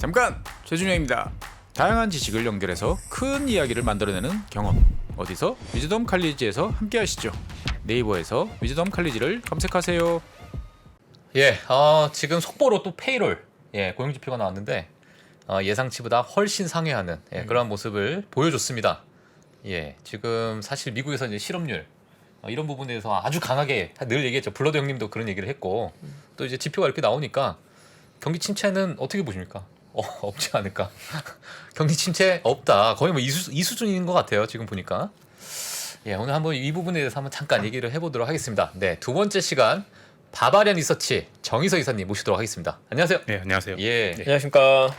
잠깐! 최준영입니다. 다양한 지식을 연결해서 큰 이야기를 만들어내는 경험. 어디서? 위즈덤 칼리지에서 함께 하시죠. 네이버에서 위즈덤 칼리지를 검색하세요. 지금 속보로 또 페이롤 고용지표가 나왔는데 예상치보다 훨씬 상회하는 그런 모습을 보여줬습니다. 지금 사실 미국에서 이제 실업률 이런 부분에 대해서 아주 강하게 늘 얘기했죠. 블러드 형님도 그런 얘기를 했고 또 이제 지표가 이렇게 나오니까 경기 침체는 어떻게 보십니까? 없지 않을까? 경기 침체 없다. 거의 뭐 이 수준인 것 같아요. 지금 보니까. 오늘 한번 이 부분에 대해서 한번 잠깐 얘기를 해보도록 하겠습니다. 두 번째 시간 바바리안 리서치 정희석 이사님 모시도록 하겠습니다. 안녕하세요. 네, 안녕하세요. 안녕하십니까.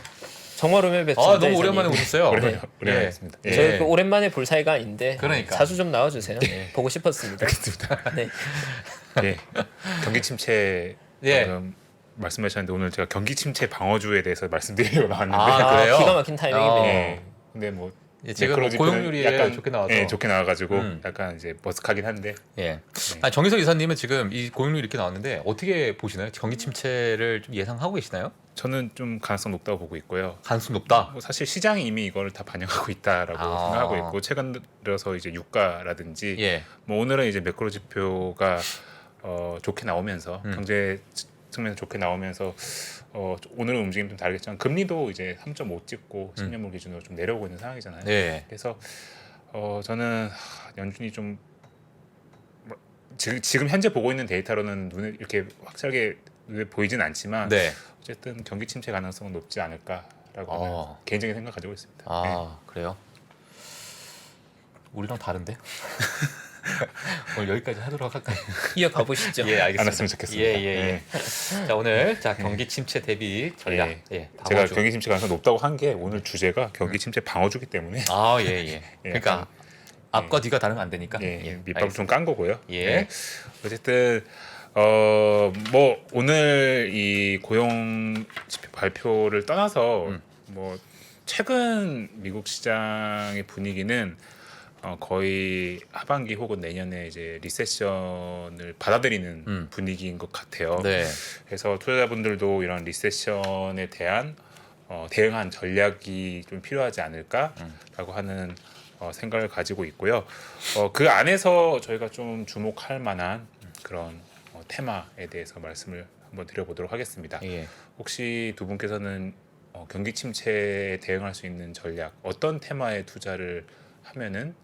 정말 오랜만에 뵙습니다. 너무 오랜만에 오셨어요. 오랜만에 했습니다. 저희 그 오랜만에 볼 사이가 아닌데 그러니까. 자주 좀 나와주세요. 보고 싶었습니다. 알겠습니다. 네. 네, 경기 침체 방금 말씀하셨는데 오늘 제가 경기 침체 방어주에 대해서 말씀드리려고 나왔는데 그래요? 기가 막힌 타이밍이네요. 네, 근데 뭐 지금 뭐 고용률이 약간 좋게 나와서 좋게 나와가지고 약간 이제 머쓱하긴 한데 정희석 이사님은 지금 이 고용률 이렇게 나왔는데 어떻게 보시나요? 경기 침체를 좀 예상하고 계시나요? 저는 좀 가능성 높다고 보고 있고요. 가능성 높다. 뭐 사실 시장이 이미 이걸 다 반영하고 있다라고 생각하고 있고 최근 들어서 이제 유가라든지 뭐 오늘은 이제 매크로 지표가 좋게 나오면서 경제 측면에서 좋게 나오면서 오늘은 움직임 좀 다르겠지만 금리도 이제 3.5 찍고 10년물 기준으로 좀 내려오고 있는 상황이잖아요. 그래서 저는 연준이 좀 지금 현재 보고 있는 데이터로는 눈에 이렇게 확실하게 눈에 보이진 않지만 어쨌든 경기 침체 가능성은 높지 않을까라고 하는 개인적인 생각 가지고 있습니다. 그래요? 우리랑 다른데? 오늘 여기까지 하도록 할까요? 이어가 보시죠. 알겠습니다. 안 했으면 좋겠습니다. 자, 오늘 경기 침체 대비 전략. 제가 경기 침체 가능성 높다고 한 게 오늘 주제가 경기 침체 방어주기 때문에. 그러니까 앞과 뒤가 다르면 안 되니까. 밑밥을 좀 깐 거고요. 예. 어쨌든 뭐 오늘 이 고용 지표 발표를 떠나서 뭐 최근 미국 시장의 분위기는 거의 하반기 혹은 내년에 이제 리세션을 받아들이는 분위기인 것 같아요. 그래서 투자자분들도 이런 리세션에 대한 대응한 전략이 좀 필요하지 않을까라고 하는 생각을 가지고 있고요. 그 안에서 저희가 좀 주목할 만한 그런 테마에 대해서 말씀을 한번 드려보도록 하겠습니다. 혹시 두 분께서는 경기 침체에 대응할 수 있는 전략 어떤 테마에 투자를 하면은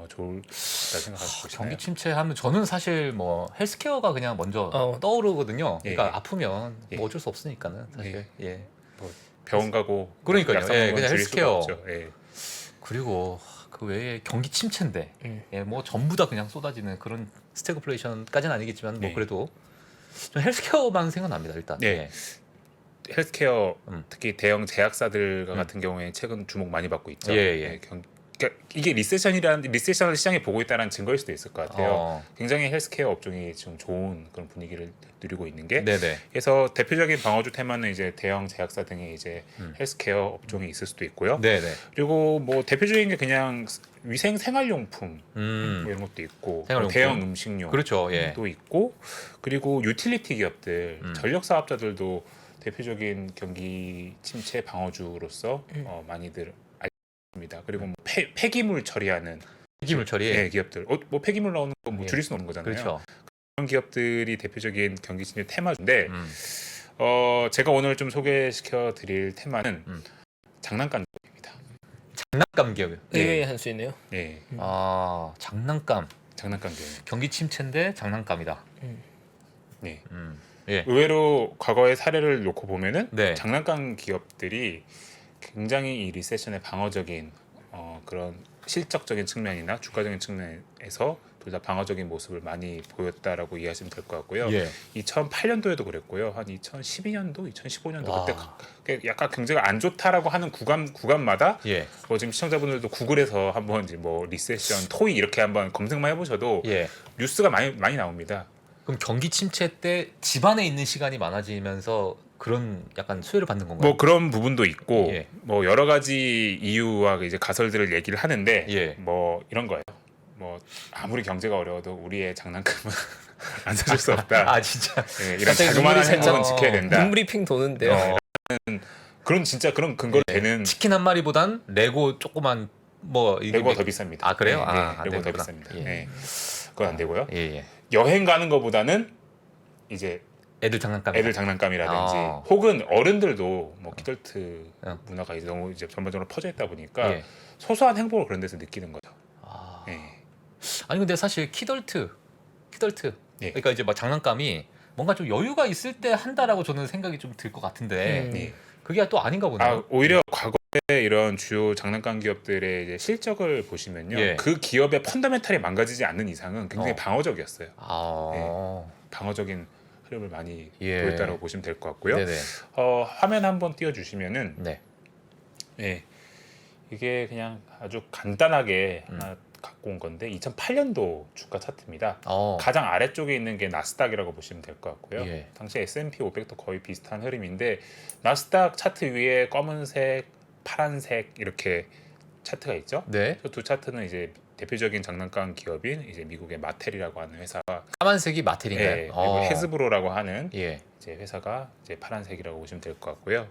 좋을까 생각하시고 계시나요? 경기 침체하면 저는 사실 뭐 헬스케어가 그냥 먼저 떠오르거든요. 그러니까 아프면 뭐 어쩔 수 없으니까는 사실. 뭐 병원 가고 그러니까요. 그냥 헬스케어. 그리고 그 외에 경기 침체인데 뭐 전부 다 그냥 쏟아지는 그런 스태그플레이션까지는 아니겠지만 뭐 그래도 좀 헬스케어만 생각납니다 일단. 헬스케어 특히 대형 제약사들 같은 경우에 최근 주목 많이 받고 있죠. 그러니까 이게 리세션을 시장에 보고 있다는 증거일 수도 있을 것 같아요. 굉장히 헬스케어 업종이 지금 좋은 그런 분위기를 누리고 있는 게. 그래서 대표적인 방어주 테마는 이제 대형 제약사 등의 이제 헬스케어 업종이 있을 수도 있고요. 그리고 뭐 대표적인 게 그냥 위생 생활용품 이런 것도 있고, 대형 음식료도 있고, 그리고 유틸리티 기업들, 전력 사업자들도 대표적인 경기 침체 방어주로서 많이들 입니다. 그리고 뭐 폐기물 처리하는 기업들, 뭐 폐기물 나오는 거 뭐 줄일 수는 없는 거잖아요. 그런 기업들이 대표적인 경기 침체 테마인데, 제가 오늘 좀 소개시켜 드릴 테마는 장난감입니다. 장난감 기업이요? 의외의 한 수있네요. 장난감 기업. 경기 침체인데 장난감이다. 의외로 과거의 사례를 놓고 보면은 장난감 기업들이 굉장히 이 리세션의 방어적인 그런 실적적인 측면이나 주가적인 측면에서 둘 다 방어적인 모습을 많이 보였다라고 이해하시면 될 것 같고요. 2008년도에도 그랬고요. 한 2012년도, 2015년도 그때 약간 경제가 안 좋다라고 하는 구간마다 뭐 지금 시청자분들도 구글에서 한번 이제 뭐 리세션, 토이 이렇게 한번 검색만 해보셔도 뉴스가 많이 나옵니다. 그럼 경기 침체 때 집안에 있는 시간이 많아지면서 그런 약간 수혜를 받는 건가요? 뭐 그런 부분도 있고 뭐 여러 가지 이유와 이제 가설들을 얘기를 하는데 뭐 이런 거예요. 뭐 아무리 경제가 어려워도 우리의 장난감은 안 사줄 수 없다. 진짜. 이런 자그마한 행복은 지켜야 된다. 눈물이 핑 도는데요. 그런 진짜 그런 근거로 예. 되는 치킨 한 마리보단 레고 조그만 뭐 이게 레고가 더 비쌉니다. 아, 그래요? 네, 아, 안 레고가 더 되는구나. 비쌉니다. 예. 네. 그건 안 되고요. 예, 예. 여행 가는 것보다는 이제 애들 장난감. 애들 장난감이라든지 아. 혹은 어른들도 뭐 키덜트 어. 문화가 이제 너무 이제 전반적으로 퍼져 있다 보니까 예. 소소한 행복을 그런 데서 느끼는 거죠. 아. 예. 아니 근데 사실 키덜트 예. 그러니까 이제 막 장난감이 뭔가 좀 여유가 있을 때 한다라고 저는 생각이 좀 들 것 같은데 예. 그게 또 아닌가 보네요. 아, 오히려 과거에 이런 주요 장난감 기업들의 이제 실적을 보시면요, 예. 그 기업의 펀더멘탈이 망가지지 않는 이상은 굉장히 어. 방어적이었어요. 아. 방어적인 흐름을 많이 예. 보였다고 보시면 될 것 같고요. 네네. 화면 한번 띄워주시면은 네. 예, 이게 그냥 아주 간단하게 음. 하나 갖고 온 건데 2008년도 주가 차트입니다. 어. 가장 아래쪽에 있는 게 나스닥이라고 보시면 될 것 같고요. 예. 당시 S&P 500도 거의 비슷한 흐름인데 나스닥 차트 위에 검은색, 파란색 이렇게 차트가 있죠. 네. 그 두 차트는 이제 대표적인 장난감 기업인 이제 미국의 마텔이라고 하는 회사가 까만색이 마텔인가요? 예, 그리고 헤즈브로라고 하는 예. 이제 회사가 이제 파란색이라고 보시면 될 것 같고요.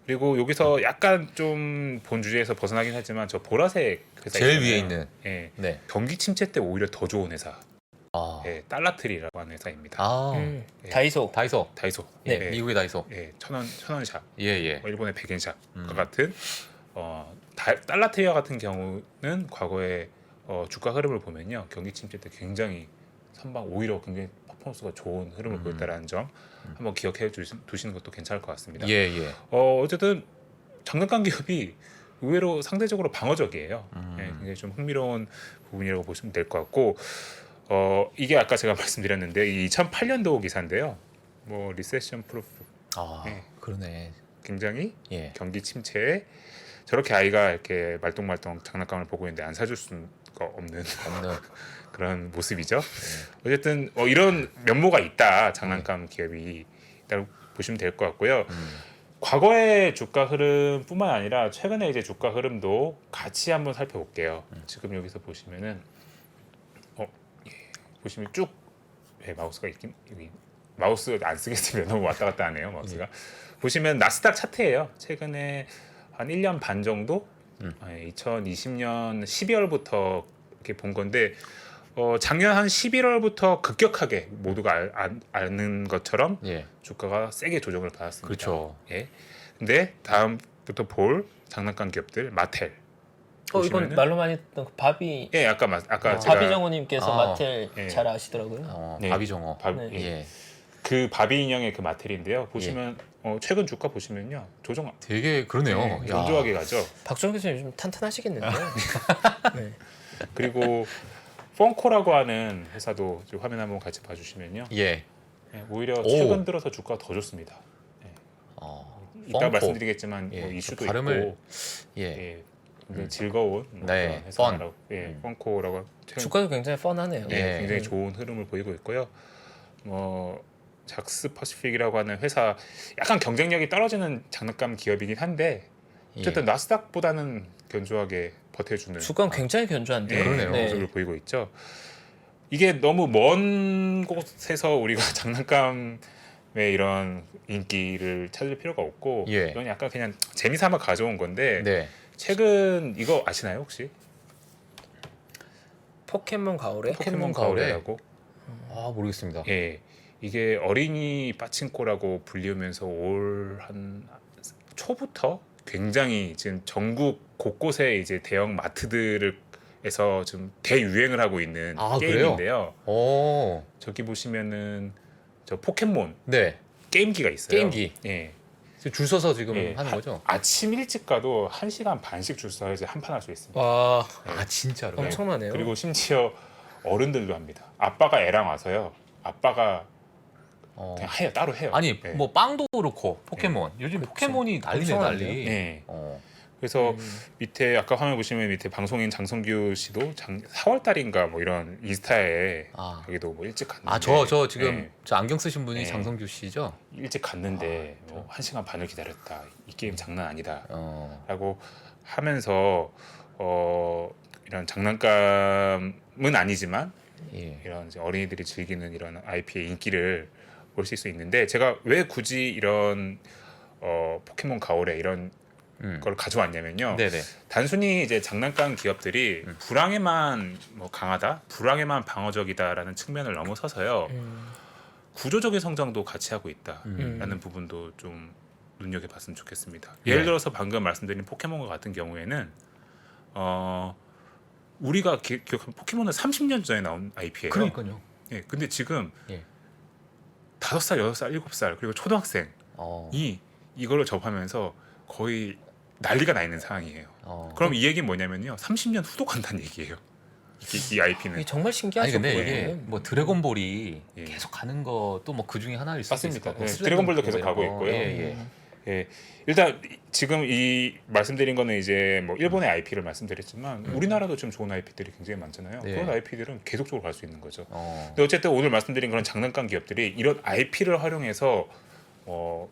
그리고 여기서 약간 좀 본 주제에서 벗어나긴 하지만 저 보라색 회사 제일 있잖아요. 위에 있는. 예, 네. 경기 침체 때 오히려 더 좋은 회사, 아. 예, 달라트리라고 하는 회사입니다. 아. 예. 다이소. 다이소. 다이소, 네, 예, 미국의 다이소. 예, 천원샵, 예, 예. 일본의 백엔샵과 음. 같은 달라트리와 같은 경우는 과거에 주가 흐름을 보면요, 경기 침체 때 굉장히 선방 오히려 굉장히 퍼포먼스가 좋은 흐름을 보였다라는 점 한번 기억해 두시는 것도 괜찮을 것 같습니다. 예, 예. 어쨌든 장난감 기업이 의외로 상대적으로 방어적이에요. 음. 예, 굉장히 좀 흥미로운 부분이라고 보시면 될 것 같고, 이게 아까 제가 말씀드렸는데 이 2008년도 기사인데요. 뭐 리세션 프루프, 아, 예. 그러네. 굉장히 예. 경기 침체에 저렇게 아이가 이렇게 말똥말똥 장난감을 보고 있는데 안 사줄 수가 없는 없는. 그런 모습이죠. 어쨌든 이런 면모가 있다, 장난감 기업이 있다고 보시면 될 것 같고요. 과거의 주가 흐름뿐만 아니라 최근에 이제 주가 흐름도 같이 한번 살펴볼게요. 지금 여기서 보시면은 예, 보시면 쭉 마우스가 있긴 여기 마우스 안 쓰겠으면 너무 왔다 갔다 하네요, 마우스가. 보시면 나스닥 차트예요. 최근에 한 1년 반 정도 2020년 12월부터 이렇게 본 건데 작년 한 11월부터 급격하게 모두가 아는 것처럼 예. 주가가 세게 조정을 받았습니다. 그렇죠. 예. 근데 다음부터 볼 장난감 기업들 마텔. 이건 보시면은- 말로 많이 했던 그 바비. 예, 아까 제가 바비정우님께서 아. 마텔 예. 잘 아시더라고요. 네. 바비정어. 네. 예. 예. 그 바비 인형의 그 마텔인데요. 보시면 최근 주가 보시면요, 조정 되게 그러네요. 야. 견조하게 가죠. 박정 교수님 요즘 탄탄하시겠는데요. 네. 그리고 펑코라고 하는 회사도 좀 화면 한번 같이 봐주시면요, 예. 예, 오히려 오. 최근 들어서 주가가 더 좋습니다. 이따 펑코. 말씀드리겠지만 예, 뭐 이슈도 그 발음을- 있고, 예. 예, 굉장히 즐거운 네, 그런 회사라고, 예, 펑코라고 최근 주가도 굉장히 뻔하네요. 예, 예. 굉장히 좋은 흐름을 보이고 있고요. 작스 퍼시픽이라고 하는 회사, 약간 경쟁력이 떨어지는 장난감 기업이긴 한데 어쨌든 나스닥보다는 견조하게 버텨주는 주가는 굉장히 견조한데요. 그러네요. 모습을 보이고 있죠. 이게 너무 먼 곳에서 우리가 장난감의 이런 인기를 찾을 필요가 없고, 예. 이건 약간 그냥 재미삼아 가져온 건데, 네. 최근 이거 아시나요 혹시? 포켓몬 가오래? 포켓몬 가오래? 가오래라고? 아, 모르겠습니다. 예, 이게 어린이 빠친코라고 불리우면서 올 한 초부터 굉장히 지금 전국 곳곳에 이제 대형 마트들에서 지금 대유행을 하고 있는 아, 게임인데요. 오. 저기 보시면은 저 포켓몬 네. 게임기가 있어요. 게임기. 예. 지금 줄 서서 지금 예, 하는 거죠? 아침 일찍 가도 1시간 반씩 줄 서서 이제 한판 할 수 있습니다. 와, 아, 진짜로. 엄청나네요. 그리고 심지어 어른들도 합니다. 아빠가 애랑 와서요. 아빠가 그냥 해요, 따로 해요. 아니, 예. 뭐 빵도 그렇고 포켓몬. 요즘 포켓몬이 난리네, 엄청난데요? 난리. 예. 어. 그래서 밑에 아까 화면 보시면 밑에 방송인 장성규 씨도 4월 달인가 뭐 이런 인스타에 아. 자기도 뭐 일찍 갔는데, 아, 저 지금 예, 저 안경 쓰신 분이 예. 장성규 씨죠? 일찍 갔는데 뭐 1시간 반을 기다렸다. 이 게임 장난 아니다. 라고 하면서 이런 장난감은 아니지만 예. 이런 이제 어린이들이 즐기는 이런 IP의 인기를 볼 수 있는데, 제가 왜 굳이 이런 포켓몬 가오레 이런 걸 가져왔냐면요. 네네. 단순히 이제 장난감 기업들이 불황에만 뭐 강하다, 불황에만 방어적이다라는 측면을 넘어서서요. 구조적인 성장도 같이 하고 있다라는 부분도 좀 눈여겨봤으면 좋겠습니다. 예를 들어서 방금 말씀드린 포켓몬과 같은 경우에는 우리가 기억하는 포켓몬은 30년 전에 나온 IP예요. 그러니까요. 예, 근데 지금 예. 5살, 6살, 7살 그리고 초등학생이 이걸로 접하면서 거의 난리가 나 있는 상황이에요. 그럼 이 얘기는 뭐냐면요, 30년 후도 간다는 얘기예요. 이 IP는. 이게 정말 신기하죠. 아니 근데 그거는. 이게 뭐 드래곤볼이 예. 계속 가는 것도 뭐 그 중에 하나일 수 있을 맞습니다. 것 같고. 네, 드래곤볼도 계속 가고 있고요. 예. 예, 일단 지금 이 말씀드린 거는 이제 뭐 일본의 IP를 말씀드렸지만 우리나라도 좀 좋은 IP들이 굉장히 많잖아요. 네. 그런 IP들은 계속적으로 갈 수 있는 거죠. 어. 근데 어쨌든 오늘 말씀드린 그런 장난감 기업들이 이런 IP를 활용해서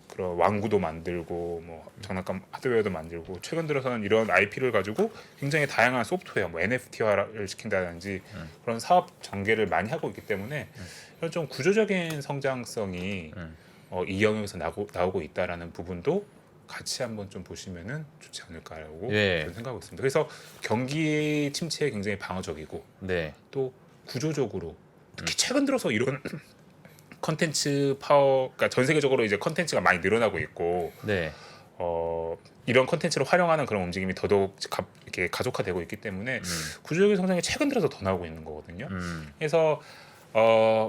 그런 왕구도 만들고 뭐 장난감 하드웨어도 만들고 최근 들어서는 이런 IP를 가지고 굉장히 다양한 소프트웨어, 뭐 NFT화를 시킨다든지 그런 사업 전개를 많이 하고 있기 때문에 이런 좀 구조적인 성장성이 이 영역에서 나오고 있다라는 부분도 같이 한번 좀 보시면은 좋지 않을까라고 예. 저는 생각하고 있습니다. 그래서 경기 침체에 굉장히 방어적이고 네. 또 구조적으로 특히 최근 들어서 이런 컨텐츠 파워, 그러니까 전 세계적으로 이제 컨텐츠가 많이 늘어나고 있고 네. 이런 컨텐츠를 활용하는 그런 움직임이 더더욱 이렇게 가속화되고 있기 때문에 구조적인 성장이 최근 들어서 더 나오고 있는 거거든요. 그래서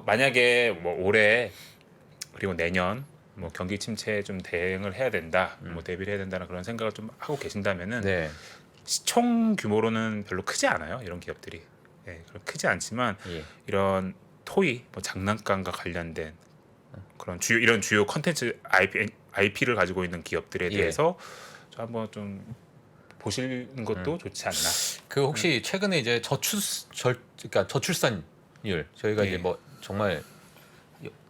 만약에 뭐 올해 그리고 내년 뭐 경기 침체에 좀 대응을 해야 된다, 뭐 대비를 해야 된다는 그런 생각을 좀 하고 계신다면은 네. 시총 규모로는 별로 크지 않아요, 이런 기업들이. 예, 크지 않지만 예. 이런 토이, 뭐 장난감과 관련된 그런 이런 주요 컨텐츠 IP를 가지고 있는 기업들에 예. 대해서 좀 한번 좀 보시는 것도 좋지 않나. 그 혹시 최근에 이제 그러니까 저출산율 저희가 예. 이제 뭐 정말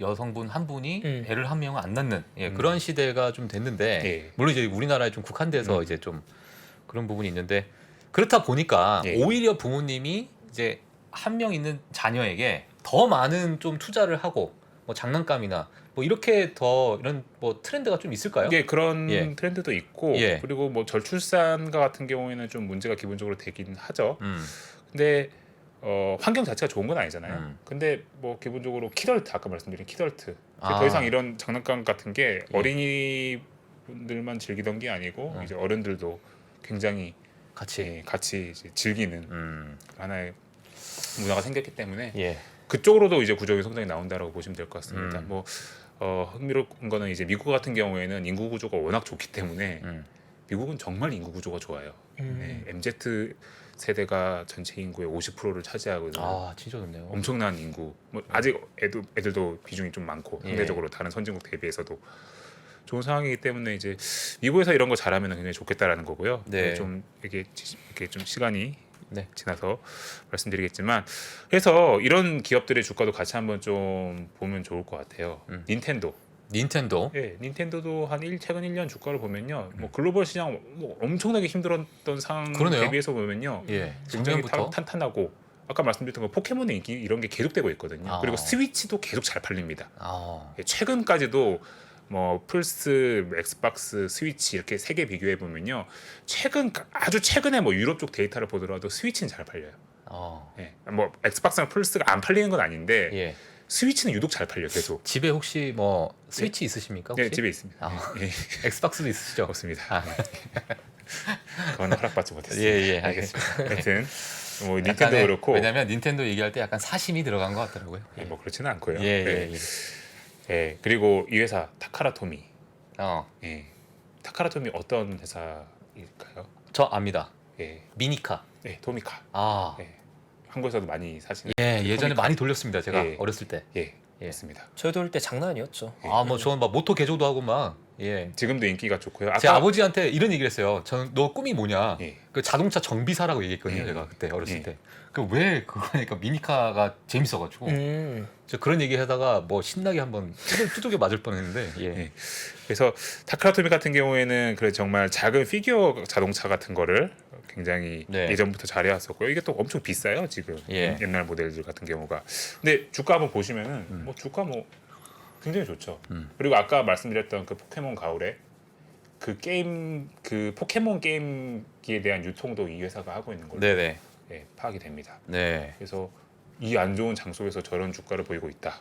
여성분 한 분이 애를 한 명은 안 낳는 음. 그런 시대가 좀 됐는데 예. 물론 이제 우리나라에 좀 국한돼서 이제 좀 그런 부분이 있는데 그렇다 보니까 예. 오히려 부모님이 이제 한 명 있는 자녀에게 더 많은 좀 투자를 하고 뭐 장난감이나 뭐 이렇게 더 이런 뭐 트렌드가 좀 있을까요? 이게 그런 예. 트렌드도 있고 예. 그리고 뭐 절출산과 같은 경우에는 좀 문제가 기본적으로 되긴 하죠. 음. 근데 환경 자체가 좋은 건 아니잖아요. 음. 근데 뭐 기본적으로 키덜트, 아까 말씀드린 키덜트 아. 더 이상 이런 장난감 같은 게 예. 어린이분들만 즐기던 게 아니고 이제 어른들도 굉장히 같이 같이 이제 즐기는 하나의 문화가 생겼기 때문에 예. 그쪽으로도 이제 구조적인 성장이 나온다라고 보시면 될 것 같습니다. 음. 뭐 흥미로운 거는 이제 미국 같은 경우에는 인구 구조가 워낙 좋기 때문에 미국은 정말 인구 구조가 좋아요. 네, MZ 세대가 전체 인구의 50%를 차지하고 있는 아 진짜 좋네요. 엄청난 인구. 뭐 아직 애들도 비중이 좀 많고 예. 상대적으로 다른 선진국 대비해서도 좋은 상황이기 때문에 이제 미국에서 이런 거 잘하면 굉장히 좋겠다라는 거고요. 네. 좀 이렇게 좀 시간이 네. 지나서 말씀드리겠지만 그래서 이런 기업들의 주가도 같이 한번 좀 보면 좋을 것 같아요. 닌텐도. 예, 닌텐도도 최근 1년 주가를 보면요. 뭐 글로벌 시장 뭐 엄청나게 힘들었던 상황 그러네요. 대비해서 보면요. 예. 굉장히 작년부터 탄탄하고 아까 말씀드렸던 거 포켓몬의 인기 이런 게 계속되고 있거든요. 아. 그리고 스위치도 계속 잘 팔립니다. 아. 예, 최근까지도 뭐 플스, 엑스박스, 스위치 이렇게 세 개 비교해 보면요. 아주 최근에 뭐 유럽 쪽 데이터를 보더라도 스위치는 잘 팔려요. 예. 뭐 엑스박스나 플스가 안 팔리는 건 아닌데 예. 스위치는 유독 잘 팔려 계속. 집에 혹시 뭐 스위치 있으십니까? 혹시? 네, 집에 있습니다. 아. 예. 엑스박스도 있으시죠? 없습니다. 아. 그건 허락받지 못했어요. 예, 알겠습니다. 하여튼 뭐 닌텐도 약간의- 그렇고 왜냐면 닌텐도 얘기할 때 약간 사심이 들어간 것 같더라고요. 예, 뭐 그렇지는 않고요. 예. 예, 그리고 이 회사 타카라토미. 어, 예. 타카라토미 어떤 회사일까요? 저 압니다. 예. 미니카. 예, 토미카. 아, 예. 한국에서도 많이 사시는. 예, 예전에 토미카. 많이 돌렸습니다. 제가 예. 어렸을 때. 예. 예. 맞습니다. 저희도 올 때 장난 아니었죠. 아, 뭐 저는 막 모토 개조도 하고 막 예. 지금도 인기가 좋고요. 제 아버지한테 이런 얘기를 했어요. 저는 너 꿈이 뭐냐? 예. 그 자동차 정비사라고 얘기했거든요. 예. 제가 그때 어렸을 예. 때. 그 왜 그거니까 미니카가 재밌어가지고 저 그런 얘기 하다가 뭐 신나게 한번 두들겨 맞을 뻔했는데. 예. 예. 그래서 타카라토미 같은 경우에는 그래 정말 작은 피규어 자동차 같은 거를 굉장히 네. 예전부터 잘해왔었고요. 이게 또 엄청 비싸요 지금 예. 옛날 모델들 같은 경우가. 근데 주가 한번 보시면은 뭐 주가 뭐 굉장히 좋죠. 그리고 아까 말씀드렸던 그 포켓몬 가오레 그 게임 그 포켓몬 게임기에 대한 유통도 이 회사가 하고 있는 걸로 네네. 예, 파악이 됩니다. 네. 그래서 이 안 좋은 장소에서 저런 주가를 보이고 있다.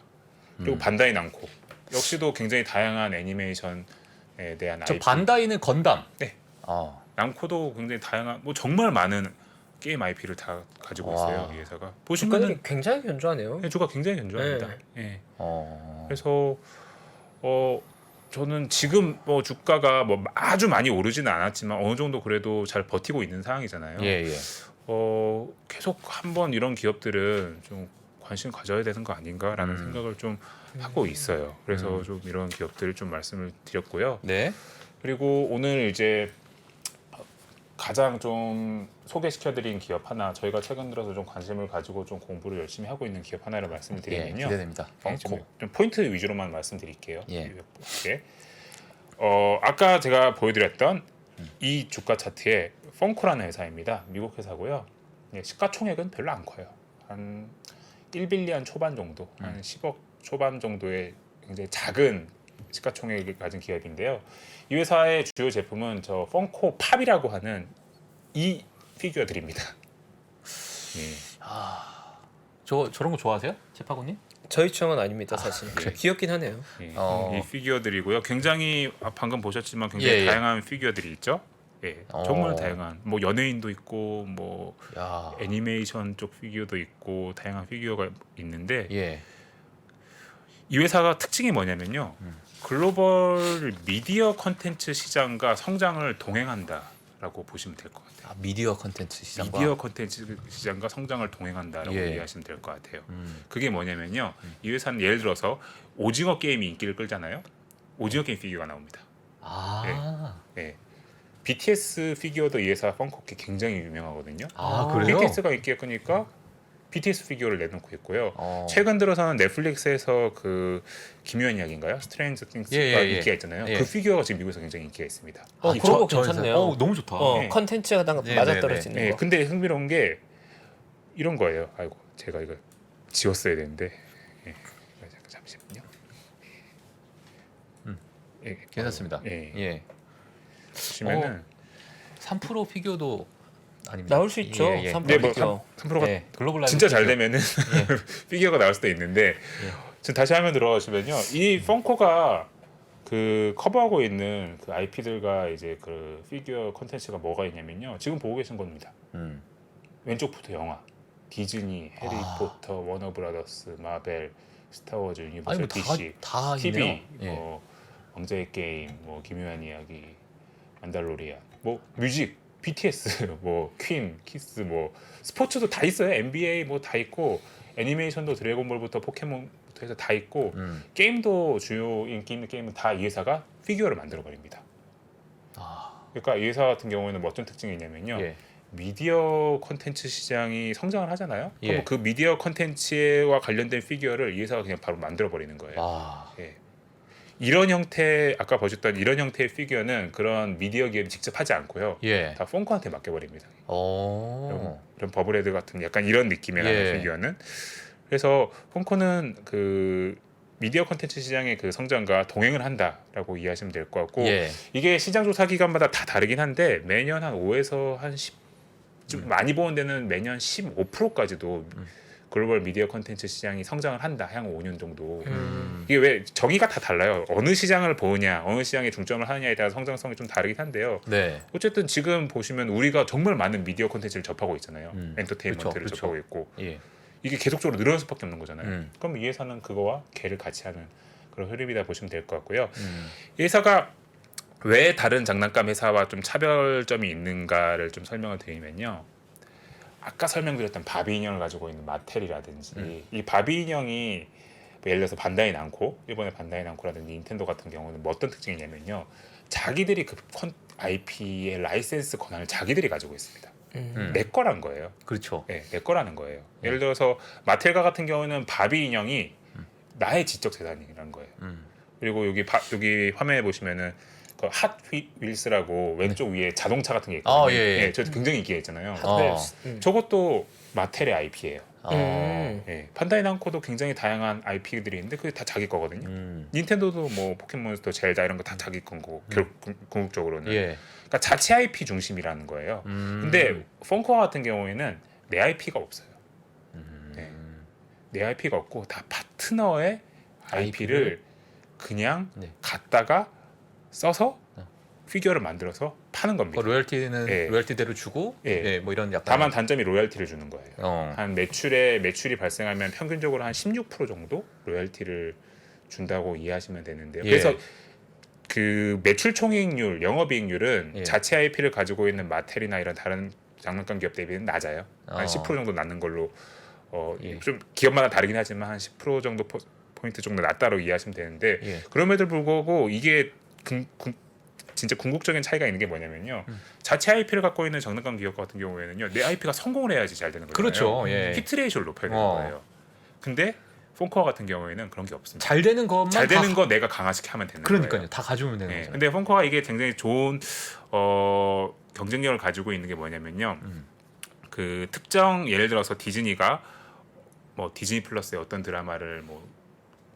그리고 음. 반다이 남코 역시도 굉장히 다양한 애니메이션에 대한 저 IP. 반다이는 건담. 네. 남코도 굉장히 다양한 뭐 정말 많은 게임 IP를 다 가지고 와. 있어요. 이 회사가 주가들이 보시면은 굉장히 견조하네요. 주가 굉장히 견조합니다. 예. 그래서 저는 지금 뭐 주가가 뭐 아주 많이 오르지는 않았지만 어느 정도 그래도 잘 버티고 있는 상황이잖아요. 예. 계속 한번 이런 기업들은 좀 관심 가져야 되는 거 아닌가라는 생각을 좀 하고 있어요. 그래서 좀 이런 기업들을 좀 말씀을 드렸고요. 네. 그리고 오늘 이제 가장 좀 소개시켜드린 기업 하나, 저희가 최근 들어서 좀 관심을 가지고 좀 공부를 열심히 하고 있는 기업 하나를 말씀을 예. 드리면요. 기대됩니다. 좀 포인트 위주로만 말씀드릴게요. 예. 아까 제가 보여드렸던 이 주가 차트에 펑코라는 회사입니다. 미국 회사고요. 시가총액은 별로 안 커요. 한 1빌리언 초반 정도, 한 10억 초반 정도의 굉장히 작은 시가총액을 가진 기업인데요. 이 회사의 주요 제품은 저 펑코 팝이라고 하는 이 피규어들입니다. 예. 저런 거 좋아하세요? 제파고님? 저희 취향은 아닙니다, 사실. 예. 귀엽긴 하네요. 예. 어. 이 피규어들이고요. 굉장히 방금 보셨지만 굉장히 예. 다양한 피규어들이 있죠. 예, 정말 다양한 뭐 연예인도 있고 뭐 야. 애니메이션 쪽 피규어도 있고 다양한 피규어가 있는데 예. 이 회사가 특징이 뭐냐면요. 글로벌 미디어 컨텐츠 시장과 성장을 동행한다라고 보시면 될 것 같아요. 미디어 컨텐츠 시장과 미디어 컨텐츠 시장과 성장을 동행한다라고 예. 이해하시면 될 것 같아요. 그게 뭐냐면요. 이 회사는 예를 들어서 오징어 게임이 인기를 끌잖아요. 오징어 게임 피규어가 나옵니다. 예. BTS 피규어도 이 회사 펑코키 굉장히 유명하거든요. 그래요? BTS가 인기가 끄니까 BTS 피규어를 내놓고 있고요. 어. 최근 들어서는 넷플릭스에서 그 기묘한 이야기인가요? 스트레인지 띵스가 예. 인기가 있잖아요. 예. 그 피규어가 지금 미국에서 굉장히 인기가 있습니다. 그런 거 괜찮네요. 너무 좋다. 네. 컨텐츠가 딱 네, 맞아떨어지는 예, 거. 근데 흥미로운 게 이런 거예요. 아이고, 제가 이거 지웠어야 되는데. 예. 잠시만요. 예, 괜찮습니다. 예. 보시면은 3% 피규어도 아닙니다. 나올 수 있죠. 예. 3% 네, 뭐 피규어. 3%가 예. 글로벌 라이브 진짜 잘 피규어. 되면은 피규어가 나올 수도 있는데 지금 다시 화면 들어가시면요, 이 펑코가 그 커버하고 있는 그 IP들과 이제 그 피규어 콘텐츠가 뭐가 있냐면요, 지금 보고 계신 겁니다. 왼쪽부터 영화, 디즈니, 해리포터, 워너브라더스, 마벨, 스타워즈, 유니버설, 뭐 DC, 다 TV, 있네요. 예. 뭐 왕자의 게임, 뭐 기묘한 이야기, 만달로리안, 뭐 뮤직, BTS, 뭐 퀸, 키스, 뭐 스포츠도 다 있어요. NBA 뭐 다 있고, 애니메이션도 드래곤볼부터 포켓몬부터 해서 다 있고, 게임도 주요 인기 있는 게임은 다 이 회사가 피규어를 만들어 버립니다. 그러니까 이 회사 같은 경우에는 뭐 어떤 특징이 있냐면요. 예. 미디어 콘텐츠 시장이 성장을 하잖아요. 예. 그럼 그 미디어 콘텐츠와 관련된 피규어를 이 회사가 그냥 바로 만들어 버리는 거예요. 예. 이런 형태, 아까 보셨던 이런 형태의 피규어는 그런 미디어 기업이 직접 하지 않고요. 예. 다 펑코한테 맡겨버립니다. 오. 이런 버블헤드 같은 약간 이런 느낌의 예. 피규어는. 그래서 펑코는 그 미디어 콘텐츠 시장의 그 성장과 동행을 한다라고 이해하시면 될 것 같고, 예. 이게 시장 조사 기간마다 다 다르긴 한데 매년 한 5에서 한 10, 좀 많이 보는 데는 매년 15%까지도 글로벌 미디어 콘텐츠 시장이 성장을 한다. 향후 5년 정도. 이게 왜 정의가 다 달라요. 어느 시장을 보느냐, 어느 시장에 중점을 하느냐에 따라 성장성이 좀 다르긴 한데요. 네. 어쨌든 지금 보시면 우리가 정말 많은 미디어 콘텐츠를 접하고 있잖아요. 엔터테인먼트를 그렇죠. 접하고 있고, 예. 이게 계속적으로 늘어날 수밖에 없는 거잖아요. 그럼 이 회사는 그거와 개를 같이 하는 그런 흐름이다 보시면 될 것 같고요. 이 회사가 왜 다른 장난감 회사와 좀 차별점이 있는가를 좀 설명을 드리면요. 아까 설명드렸던 바비 인형을 가지고 있는 마텔이라든지 이 바비 인형이 뭐 예를 들어서 반다이 남코, 일본의 반다이 남코라든지 닌텐도 같은 경우는 뭐 어떤 특징이냐면요. 자기들이 그 IP의 라이센스 권한을 자기들이 가지고 있습니다. 내 거란 거예요. 그렇죠. 네, 내 거라는 거예요. 예를 들어서 마텔가 같은 경우는 바비 인형이 나의 지적 재산이라는 거예요. 그리고 여기 화면에 보시면은 그 핫 휠스라고 왼쪽 위에 자동차 같은 게 있거든요. 예. 저 굉장히 인기가 있잖아요. 어. 저것도 마텔의 IP예요. 예, 판다이 남코도 굉장히 다양한 IP들이 있는데 그게 다 자기 거거든요. 닌텐도도 뭐 포켓몬스터, 젤다 이런 거 다 자기 건 거고 결국 궁극적으로는. 예. 그러니까 자체 IP 중심이라는 거예요. 근데 펑코어 같은 경우에는 내 IP가 없어요. 네. 내 IP가 없고 다 파트너의 IP를 그냥 네. 갖다가 써서 피규어를 만들어서 파는 겁니다. 로열티는 예. 로열티대로 주고 예. 예, 뭐 이런 약간 다만 단점이 로열티를 주는 거예요. 어. 한 매출이 발생하면 평균적으로 한 16% 정도 로열티를 준다고 이해하시면 되는데요. 예. 그래서 그 매출 총이익률, 영업이익률은 예. 자체 IP를 가지고 있는 마텔이나 이런 다른 장난감 기업 대비는 낮아요. 한 어. 10% 정도 낮는 걸로 예. 좀 기업마다 다르긴 하지만 한 10% 정도 포인트 정도 낮다고 이해하시면 되는데 예. 그럼에도 불구하고 이게 진짜 궁극적인 차이가 있는 게 뭐냐면요. 자체 IP를 갖고 있는 장난감 기업 같은 경우에는요. 내 IP가 성공을 해야지 잘 되는 거잖아요. 그렇죠. 예. 히트 레이쇼를 높여야 되는 거예요. 근데 펑코어 같은 경우에는 그런 게 없습니다. 잘 되는 것만 잘 다 되는 거 내가 강화시켜 하면 되는 그러니까요. 거예요. 다 가져오면 되는 네. 거죠. 근데 펑코어가 이게 굉장히 좋은 경쟁력을 가지고 있는 게 뭐냐면요. 그 특정 예를 들어서 디즈니가 뭐 디즈니 플러스의 어떤 드라마를 뭐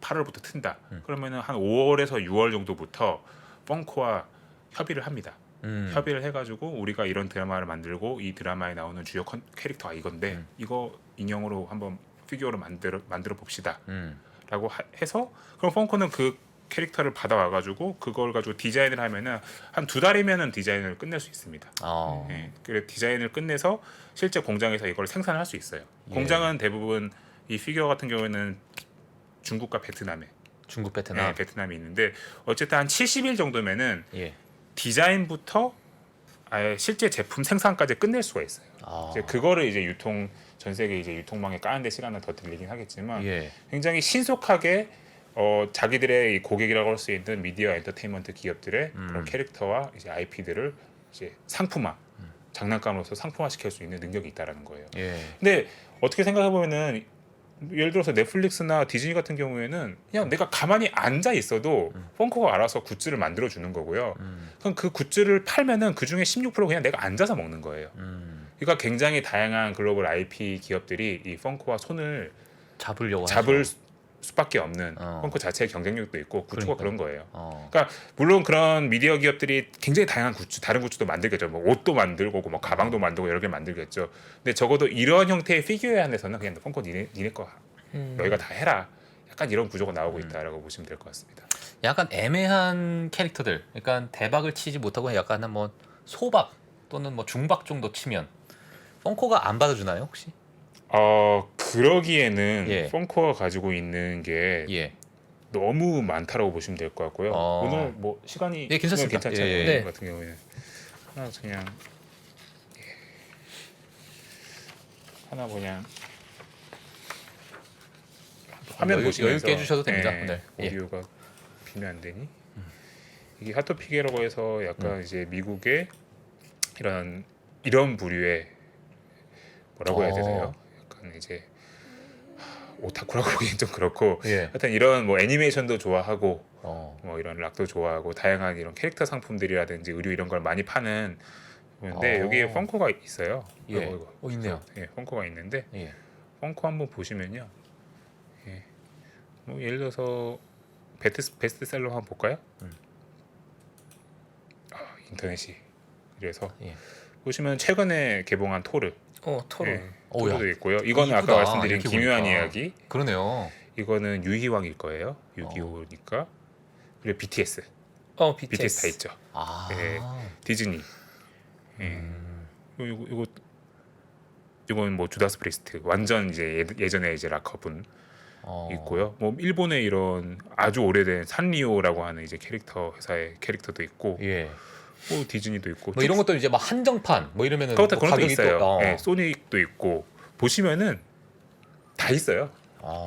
8월부터 튼다. 그러면은 한 5월에서 6월 정도부터 펑코와 협의를 합니다. 협의를 해가지고 우리가 이런 드라마를 만들고 이 드라마에 나오는 주요 캐릭터가 이건데 이거 인형으로 한번 피규어로 만들어 봅시다. 라고 해서 그럼 펑코는 그 캐릭터를 받아와가지고 그걸 가지고 디자인을 하면은 한 2달이면은 디자인을 끝낼 수 있습니다. 예, 그래 디자인을 끝내서 실제 공장에서 이걸 생산할 수 있어요. 예. 공장은 대부분 이 피규어 같은 경우에는 중국과 베트남에 중국 베트남. 베트남이 있는데 어쨌든 한 70일 정도면은 예. 디자인부터 아예 실제 제품 생산까지 끝낼 수가 있어요. 아. 이제 그거를 이제 전 세계 이제 유통망에 까는데 시간은 더 들리긴 하겠지만 예. 굉장히 신속하게 자기들의 이 고객이라고 할 수 있는 미디어 엔터테인먼트 기업들의 그런 캐릭터와 이제 IP들을 이제 상품화, 장난감으로서 상품화 시킬 수 있는 능력이 있다라는 거예요. 예. 근데 어떻게 생각해 보면은 예를 들어서 넷플릭스나 디즈니 같은 경우에는 그냥 내가 가만히 앉아 있어도 펑코가 알아서 굿즈를 만들어 주는 거고요. 그럼 그 굿즈를 팔면은 그 중에 16% 그냥 내가 앉아서 먹는 거예요. 그러니까 굉장히 다양한 글로벌 IP 기업들이 이 펑코와 손을 잡으려고 잡을 하죠. 수밖에 없는 펑코 자체의 경쟁력도 있고 굿즈가 그러니까. 그런 거예요. 어. 그러니까 물론 그런 미디어 기업들이 굉장히 다양한 굿즈, 다른 굿즈도 만들겠죠. 뭐 옷도 만들고, 뭐 가방도 만들고 여러 개 만들겠죠. 근데 적어도 이런 형태의 피규어에 한해서는 그냥 펑코 니네 거 너희가 다 해라. 약간 이런 구조가 나오고 있다라고 보시면 될 것 같습니다. 약간 애매한 캐릭터들. 그러니까 대박을 치지 못하고 약간 한 뭐 소박 또는 뭐 중박 정도 치면 펑코가 안 받아주나요 혹시? 그러기에는 예. 펑코가 가지고 있는 게 예. 너무 많다라고 보시면 될 것 같고요. 오늘 뭐 시간이 예, 괜찮습니다. 괜찮잖아요. 예, 예. 네. 같은 경우에는 하나 그냥 하나 그냥 화면 보시면서 여유 있게 해주셔도 됩니다. 예, 네. 예. 오디오가 비면 안 되니? 이게 핫토픽이라고 해서 약간 이제 미국의 이런 부류의 뭐라고 해야 되나요? 약간 이제 오타쿠라고 보기엔 좀 그렇고 예. 하여튼 이런 뭐 애니메이션도 좋아하고 어. 이런 락도 좋아하고 다양한 이런 캐릭터 상품들이라든지 의류 이런 걸 많이 파는 건데 여기에 펑코가 있어요. 예. 있네요. 예, 펑코가 있는데 예. 펑코 한번 보시면요. 예. 뭐 예를 들어서 베스트셀러 한번 볼까요? 인터넷이 그래서 예. 보시면 최근에 개봉한 토르 토르. 예, 오야. 토르도 있고요. 이거는 이쁘다, 아까 말씀드린 이렇게 기묘한 보니까. 이야기. 그러네요. 이거는 유희왕일 거예요. 6.25니까. 그리고 BTS. BTS 다 있죠. 아. 예. 디즈니. 예. 이건 뭐 주다스 프리스트. 완전 이제 예전에 이제 락커분 있고요. 뭐 일본의 이런 아주 오래된 산리오라고 하는 이제 캐릭터 회사의 캐릭터도 있고. 예. 뭐 디즈니도 있고. 뭐 이런 것도 이제 막 한정판 뭐 이러면은 그런 뭐 것도 가격이 있어요. 또, 예, 소닉도 있고 보시면은 다 있어요.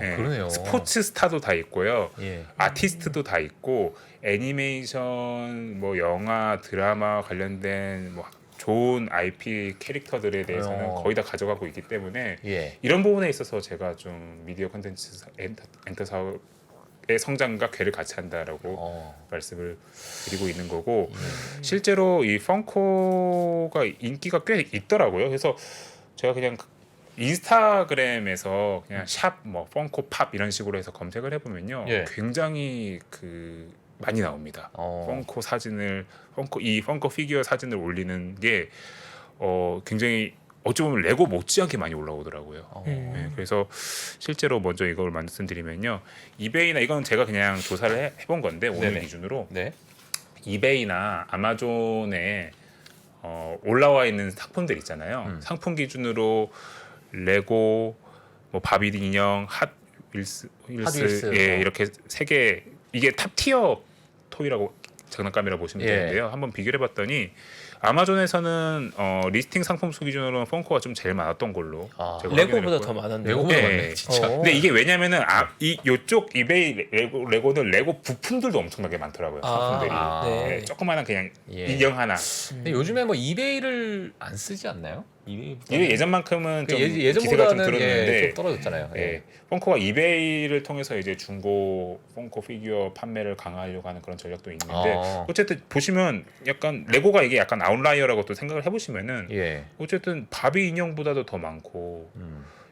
예, 그러네요. 스포츠 스타도 다 있고요. 예. 아티스트도 다 있고 애니메이션, 뭐 영화, 드라마 관련된 뭐 좋은 IP 캐릭터들에 대해서는 거의 다 가져가고 있기 때문에 예. 이런 부분에 있어서 제가 좀 미디어 콘텐츠 엔터 사업의 성장과 궤를 같이 한다라고 말씀을 드리고 있는 거고 실제로 이 펑코가 인기가 꽤 있더라고요. 그래서 제가 그냥 인스타그램에서 그냥 샵 뭐 펑코 팝 이런 식으로 해서 검색을 해보면요, 예. 굉장히 많이 나옵니다. 펑코 사진을 펑코 피규어 사진을 올리는 게 굉장히 어찌 보면 레고 못지않게 많이 올라오더라고요. 네, 그래서 실제로 먼저 이걸 말씀드리면요, 이베이나 이건 제가 그냥 조사를 해본 건데 오늘 네네. 기준으로 네. 이베이나 아마존에 올라와 있는 상품들 있잖아요. 상품 기준으로 레고, 뭐 바비 인형, 핫윌스, 핫윌스, 예, 이렇게 세 개, 이게 탑 티어 토이라고 장난감이라고 보시면 예. 되는데요. 한번 비교를 해봤더니 아마존에서는 리스팅 상품 수 기준으로는 펑코가 좀 제일 많았던 걸로 제가 레고보다 확인을 더 했고요. 많았네요. 레고보다 예. 많네 진짜. 근데 이게 왜냐면은 요쪽 이베이 레고는 레고 부품들도 엄청나게 많더라고요. 상품들이. 네. 예, 조그마한 그냥 예. 인형 하나. 근데 요즘에 뭐 이베이를 안 쓰지 않나요? 이베이보다는- 이게 예전만큼은 좀 기세가 좀 예전보다는 들었는데 좀 떨어졌잖아요. 예, 펑코가 이베이를 통해서 이제 중고 펑코 피규어 판매를 강화하려고 하는 그런 전략도 있는데 어쨌든 보시면 약간 레고가 이게 약간 아웃라이어라고 또 생각을 해보시면은 예. 어쨌든 바비 인형보다도 더 많고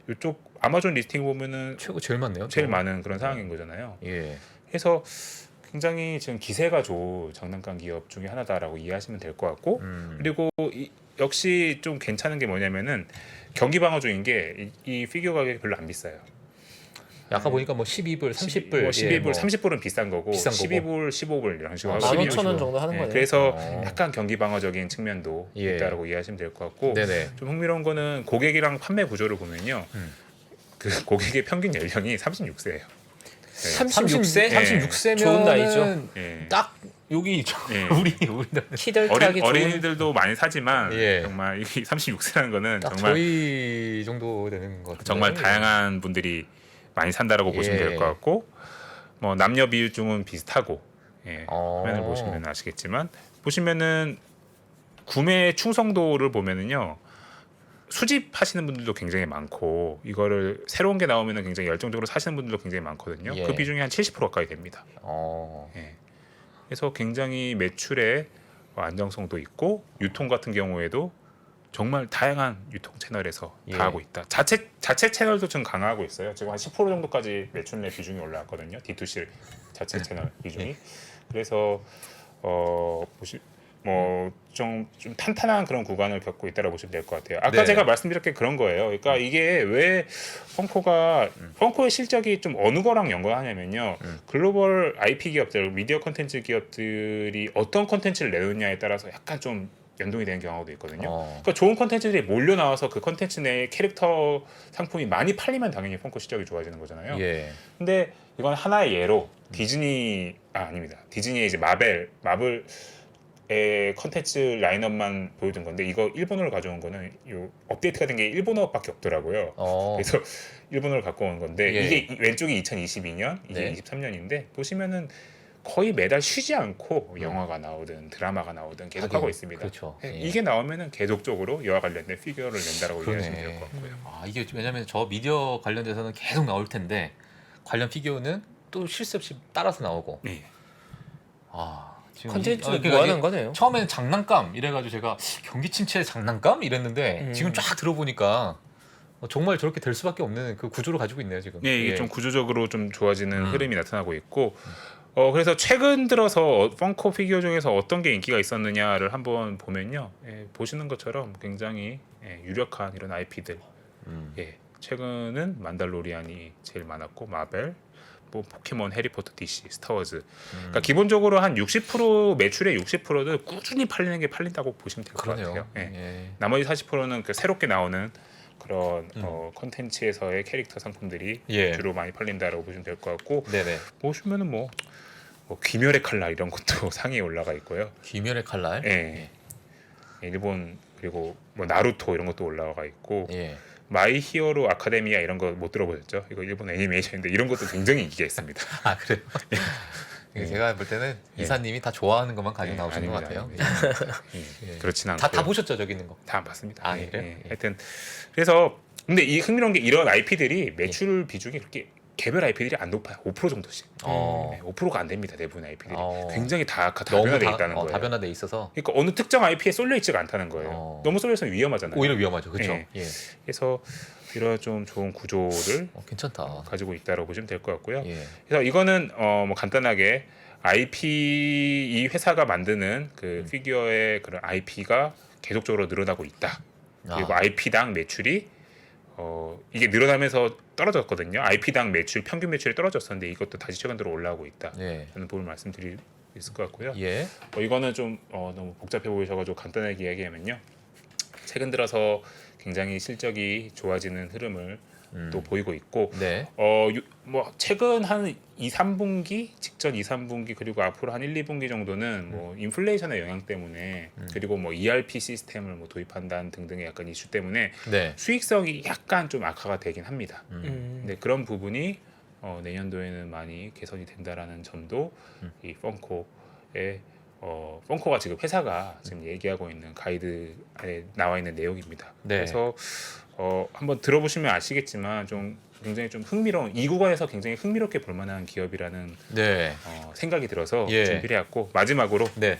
이쪽 아마존 리스팅 보면은 최고 제일 많네요. 제일 많은 그런 상황인 거잖아요. 예. 그래서 굉장히 지금 기세가 좋은 장난감 기업 중에 하나다라고 이해하시면 될 것 같고 그리고 역시 좀 괜찮은 게 뭐냐면은 경기 방어 중인 게 이 피규어 가격이 별로 안 비싸요. 아까 보니까 뭐 12불, 30불, 뭐 12불, 뭐 30불은 비싼 거고, 비싼 거고. 12불, 15불 이런 식으로 하고 15,000원 정도 하는 거네요. 그래서 약간 경기 방어적인 측면도 예. 있다라고 이해하시면 될 것 같고, 네네. 좀 흥미로운 거는 고객이랑 판매 구조를 보면요, 그 고객의 평균 연령이 36세예요. 36세? 36세면 좋은 나이죠. 예. 딱 여기 예. 우리 키덜트하기 좋은. 어린이들도 많이 사지만 예. 정말 이 36세라는 거는 딱 정말 저희 정도 되는 것 같아요. 정말 다양한 분들이 많이 산다라고 보시면 예. 될 것 같고, 뭐 남녀 비율중은 비슷하고, 예, 화면을 어. 보시면 아시겠지만 보시면은 구매 충성도를 보면은요, 수집하시는 분들도 굉장히 많고 이거를 새로운 게 나오면은 굉장히 열정적으로 사시는 분들도 굉장히 많거든요. 예. 그 비중이 한 70% 가까이 됩니다. 예. 그래서 굉장히 매출의 안정성도 있고 유통 같은 경우에도 정말 다양한 유통 채널에서 예. 다 하고 있다. 자체 채널도 좀 강화하고 있어요. 지금 한 10% 정도까지 매출 내 비중이 올라왔거든요. D2C 자체 채널 비중이. 그래서 좀 탄탄한 그런 구간을 겪고 있다라고 보시면 될 것 같아요. 아까 네. 제가 말씀드렸게 그런 거예요. 그러니까 이게 왜 펑코의 실적이 좀 어느 거랑 연관하냐면요. 글로벌 IP 기업들, 미디어 콘텐츠 기업들이 어떤 콘텐츠를 내놓느냐에 따라서 약간 좀 연동이 되는 경우도 있거든요. 그러니까 좋은 콘텐츠들이 몰려 나와서 그 콘텐츠 내에 캐릭터 상품이 많이 팔리면 당연히 펑코 실적이 좋아지는 거잖아요. 예. 근데 이건 하나의 예로 아닙니다. 디즈니의 이제 마블의 컨텐츠 라인업만 보여준 건데 이거 일본어를 가져온 거는 요 업데이트가 된 게 일본어밖에 없더라고요. 그래서 일본어를 갖고 온 건데 예. 이게 왼쪽이 2022년, 이게 네. 23년인데 보시면은 거의 매달 쉬지 않고 영화가 나오든 드라마가 나오든 계속 하고 있습니다. 그렇죠. 예, 예. 이게 나오면은 계속적으로 이와 관련된 피규어를 낸다라고 이해하시면 될 것 같고요. 이게 왜냐면 저 미디어 관련돼서는 계속 나올 텐데 관련 피규어는 또 쉴 새 없이 따라서 나오고. 네. 지금 컨텐츠도 그러니까 무한한 이게 거네요. 처음에는 장난감 이래가지고 제가 경기 침체 장난감 이랬는데 지금 쫙 들어보니까 정말 저렇게 될 수밖에 없는 그 구조를 가지고 있네요 지금. 네, 이게 예. 좀 구조적으로 좀 좋아지는 흐름이 나타나고 있고, 그래서 최근 들어서 펑코 피규어 중에서 어떤 게 인기가 있었느냐를 한번 보면요, 보시는 것처럼 굉장히 유력한 이런 IP들, 최근은 만달로리안이 제일 많았고 마벨, 뭐 포켓몬, 해리포터, DC, 스타워즈. 그러니까 기본적으로 한 60% 매출의 60%도 꾸준히 팔리는 게 팔린다고 보시면 될 것 그러네요. 같아요. 예. 나머지 40%는 그 새롭게 나오는 그런 컨텐츠에서의 캐릭터 상품들이 예. 주로 많이 팔린다라고 보시면 될 것 같고, 네네. 보시면은 뭐 귀멸의 칼날 이런 것도 상위에 올라가 있고요. 귀멸의 칼날. 예. 일본 그리고 뭐 나루토 이런 것도 올라가 있고, 예. 마이 히어로 아카데미아 이런 거 못 들어보셨죠? 이거 일본 애니메이션인데 이런 것도 굉장히 인기가 있습니다. 그래요. 제가 볼 때는 이사님이 다 좋아하는 것만 가지고 나오시는 것 같아요. 그렇진 않고 다 보셨죠 저기 있는 거. 다 안 봤습니다. 그래요? 하여튼 그래서 근데 이 흥미로운 게 이런 IP들이 매출 비중이 그렇게 개별 IP들이 안 높아요. 5% 정도씩. 네, 5%가 안 됩니다. 대부분 IP들이 굉장히 다 다변화돼 있다는 거예요. 다변화돼 있어서. 그러니까 어느 특정 IP에 쏠려 있지가 않다는 거예요. 너무 쏠려 있으면 위험하잖아요. 오히려 위험하죠, 그렇죠. 네. 예. 그래서 이런 좀 좋은 구조를 괜찮다. 가지고 있다고 보시면 될 것 같고요. 예. 그래서 이거는 뭐 간단하게 IP 이 회사가 만드는 그 피규어의 그런 IP가 계속적으로 늘어나고 있다. 그리고 IP당 매출이 이게 늘어나면서 떨어졌거든요. IP당 매출 평균 매출이 떨어졌었는데 이것도 다시 최근 들어 올라오고 있다. 예. 라는 부분을 말씀드릴 수 있을 것 같고요. 예. 이거는 좀 너무 복잡해 보이셔가지고 간단하게 이야기하면요. 최근 들어서 굉장히 실적이 좋아지는 흐름을 또 보이고 있고 네. 뭐 최근 한 2, 3분기 직전 2, 3분기 그리고 앞으로 한 1, 2분기 정도는 뭐 인플레이션의 영향 때문에 그리고 뭐 ERP 시스템을 뭐 도입한다는 등등의 약간 이슈 때문에 네. 수익성이 약간 좀 악화가 되긴 합니다. 근데 그런 부분이 내년도에는 많이 개선이 된다라는 점도 이 펑코의 펑코가 지금 회사가 지금 얘기하고 있는 가이드에 나와 있는 내용입니다. 네. 그래서 한번 들어보시면 아시겠지만 좀 굉장히 좀 흥미로운 이 구간에서 굉장히 흥미롭게 볼 만한 기업이라는 네. 생각이 들어서 예. 준비를 해왔고 마지막으로 네.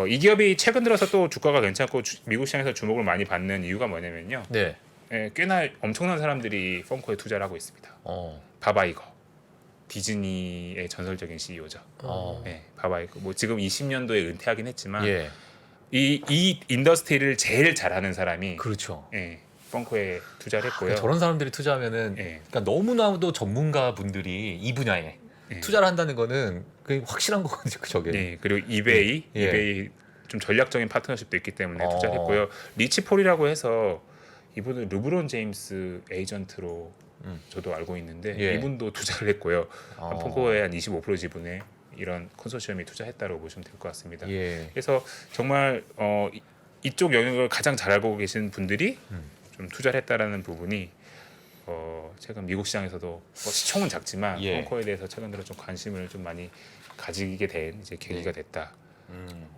이 기업이 최근 들어서 또 주가가 괜찮고 미국 시장에서 주목을 많이 받는 이유가 뭐냐면요. 네. 꽤나 엄청난 사람들이 펑코에 투자를 하고 있습니다. 바바 이거 디즈니의 전설적인 CEO죠. 바바 이거 뭐 지금 20년도에 은퇴하긴 했지만 예. 이 인더스트리를 제일 잘하는 사람이 그렇죠. 펑코에 투자를 했고요. 저런 사람들이 투자하면은 그러니까 너무나도 전문가 분들이 이 분야에 투자를 한다는 거는 그게 확실한 거거든요. 저게. 그리고 이베이 좀 전략적인 파트너십도 있기 때문에 투자를 했고요. 리치 폴이라고 해서 이분은 르브론 제임스 에이전트로 저도 알고 있는데 이분도 투자를 했고요. 펑코의 한 25% 지분에 이런 컨소시엄이 투자했다고 보시면 될 것 같습니다. 그래서 정말 이쪽 영역을 가장 잘 알고 계신 분들이 좀 투자를 했다라는 부분이 최근 미국 시장에서도 뭐 시총은 작지만 펑코에 대해서 최근 들어 좀 관심을 좀 많이 가지게 된 이제 계기가 됐다.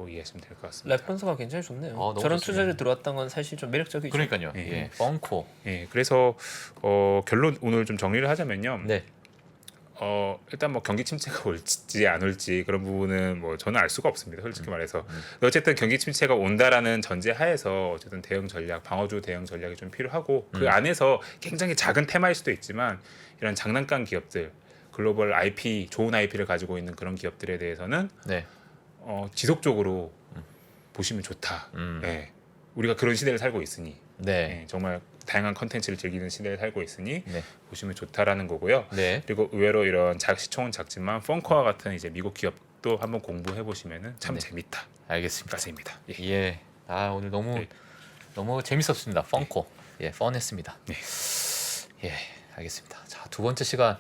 이해하시면 될 것 같습니다. 레퍼런스가 굉장히 좋네요. 너무 저런 좋습니다. 투자를 들어왔던 건 사실 좀 매력적이죠. 그러니까요. 펑코. 그래서 결론 오늘 좀 정리를 하자면요. 네. 일단 뭐 경기 침체가 올지 안 올지 그런 부분은 뭐 저는 알 수가 없습니다. 솔직히 말해서. 어쨌든 경기 침체가 온다라는 전제 하에서 어쨌든 대응 전략, 방어주 대응 전략이 좀 필요하고 그 안에서 굉장히 작은 테마일 수도 있지만 이런 장난감 기업들, 글로벌 IP, 좋은 IP를 가지고 있는 그런 기업들에 대해서는 지속적으로 보시면 좋다. 우리가 그런 시대를 살고 있으니 정말 다양한 컨텐츠를 즐기는 시대를 살고 있으니 보시면 좋다라는 거고요. 그리고 의외로 이런 시총은 작지만 펑커와 같은 이제 미국 기업도 한번 공부해 보시면은 참 재밌다. 알겠습니다. 맞습니다. 오늘 너무 재밌었습니다. 펑코. 펀했습니다. 알겠습니다. 자, 두 번째 시간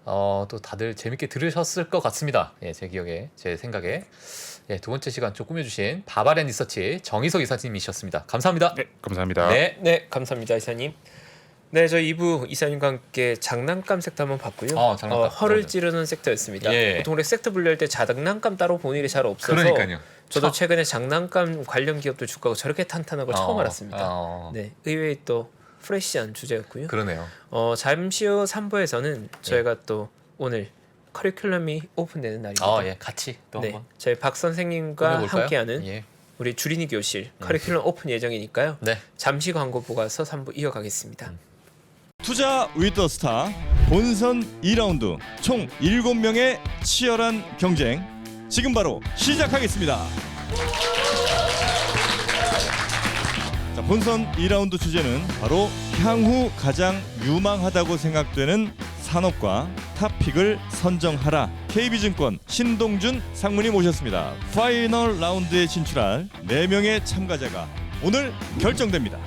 또 다들 재밌게 들으셨을 것 같습니다. 제 기억에, 제 생각에. 두 번째 시간 좀 꾸며주신 바바렌 리서치 정희석 이사님이셨습니다. 감사합니다. 감사합니다. 네, 감사합니다, 이사님. 네, 저희 2부 이사님과 함께 장난감 섹터 한번 봤고요. 장난감. 허를 찌르는 섹터였습니다. 보통 우리 섹터 분류할 때 장난감 따로 본 일이 잘 없어서 그러니까요. 저도 최근에 장난감 관련 기업들 주가가 저렇게 탄탄한 걸 처음 알았습니다. 의외의 또 프레시한 주제였고요. 그러네요. 잠시 후 3부에서는 저희가 또 오늘 커리큘럼이 오픈되는 날입니다. 같이 또 한번. 저희 박 선생님과 함께하는 우리 주린이 교실 커리큘럼 오픈 예정이니까요. 잠시 광고 보고 와서 3부 이어가겠습니다. 투자 위더 스타 본선 2라운드 총 7명의 치열한 경쟁 지금 바로 시작하겠습니다. 자, 본선 2라운드 주제는 바로 향후 가장 유망하다고 생각되는 산업과 탑픽을 선정하라. KB증권 신동준 상무님 모셨습니다. 파이널 라운드에 진출할 4명의 참가자가 오늘 결정됩니다.